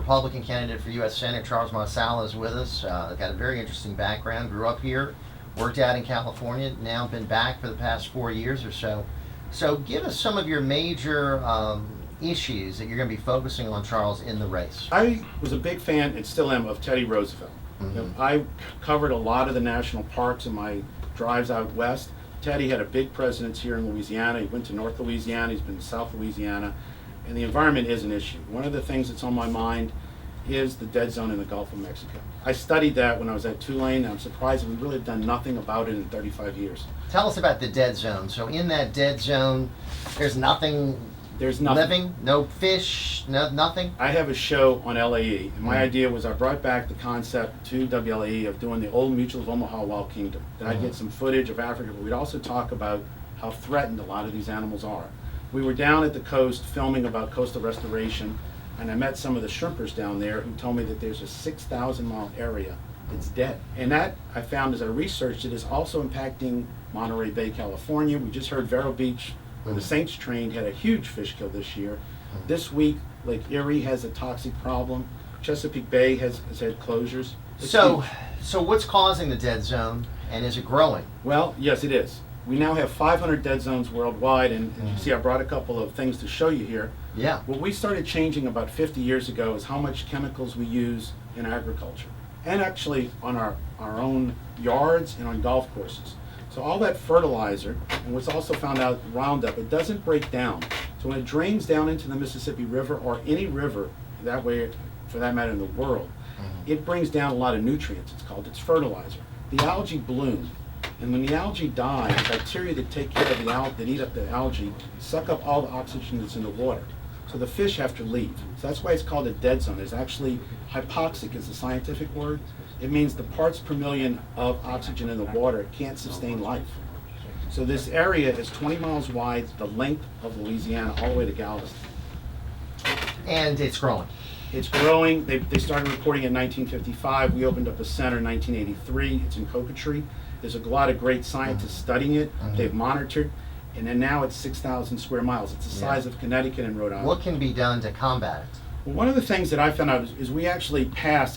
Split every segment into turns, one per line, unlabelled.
Republican candidate for U.S. Senate, Charles Marsala, is with us. Got a very interesting background. Grew up here, worked out in California, now been back for the past 4 years or so. So give us some of your major issues that you're going to be focusing on, Charles, in the race.
I was a big fan, and still am, of Teddy Roosevelt. I covered a lot of the national parks in my drives out west. Teddy had a big presence here in Louisiana. He went to North Louisiana, he's been to South Louisiana, and the environment is an issue. One of the things that's on my mind is the dead zone in the Gulf of Mexico. I studied that when I was at Tulane, and I'm surprised that we really have done nothing about it in 35 years.
Tell us about the dead zone. So in that dead zone, there's nothing living, no fish, nothing?
I have a show on LAE, and my idea was I brought back the concept to WLAE of doing the old Mutual of Omaha Wild Kingdom. That I'd get some footage of Africa, but we'd also talk about how threatened a lot of these animals are. We were down at the coast filming about coastal restoration, and I met some of the shrimpers down there who told me that there's a 6,000-mile area that's dead. And that, I found as I researched it, is also impacting Monterey Bay, California. We just heard Vero Beach, where the Saints trained, had a huge fish kill this year. This week, Lake Erie has a toxic problem. Chesapeake Bay has had closures.
So what's causing the dead zone, and is it growing?
Well, yes, it is. We now have 500 dead zones worldwide, and you see I brought a couple of things to show you here.
Yeah.
What we started changing about 50 years ago is how much chemicals we use in agriculture, and actually on our own yards and on golf courses. So all that fertilizer, and what's also found out, Roundup, it doesn't break down. So when it drains down into the Mississippi River, or any river, that way, for that matter, in the world, it brings down a lot of nutrients. It's fertilizer. The algae bloom, and when the algae die, the bacteria that take care of the that eat up the algae, suck up all the oxygen that's in the water. So the fish have to leave. So that's why it's called a dead zone. It's actually hypoxic is the scientific word. It means the parts per million of oxygen in the water can't sustain life. So this area is 20 miles wide, the length of Louisiana, all the way to Galveston.
And it's growing.
It's growing. They started reporting in 1955. We opened up a center in 1983. It's in Cocotree. There's a lot of great scientists studying it. They've monitored. And then now it's 6,000 square miles. It's the size of Connecticut and Rhode Island.
What can be done to combat it?
Well, one of the things that I found out is we actually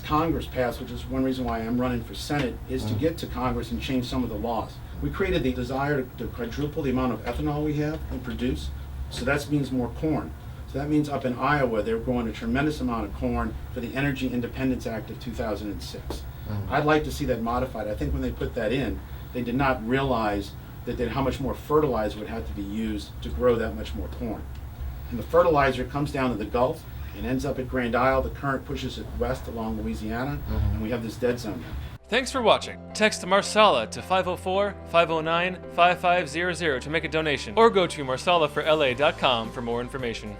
Congress passed, which is one reason why I'm running for Senate, is to get to Congress and change some of the laws. We created the desire to quadruple the amount of ethanol we have and produce, so that means more corn. So that means up in Iowa, they're growing a tremendous amount of corn for the Energy Independence Act of 2006. I'd like to see that modified. I think when they put that in, they did not realize that how much more fertilizer would have to be used to grow that much more corn. And the fertilizer comes down to the Gulf and ends up at Grand Isle. The current pushes it west along Louisiana, and we have this dead zone now.
Thanks for watching. Text Marsala to 504-509-5500 to make a donation, or go to marsalaforla.com for more information.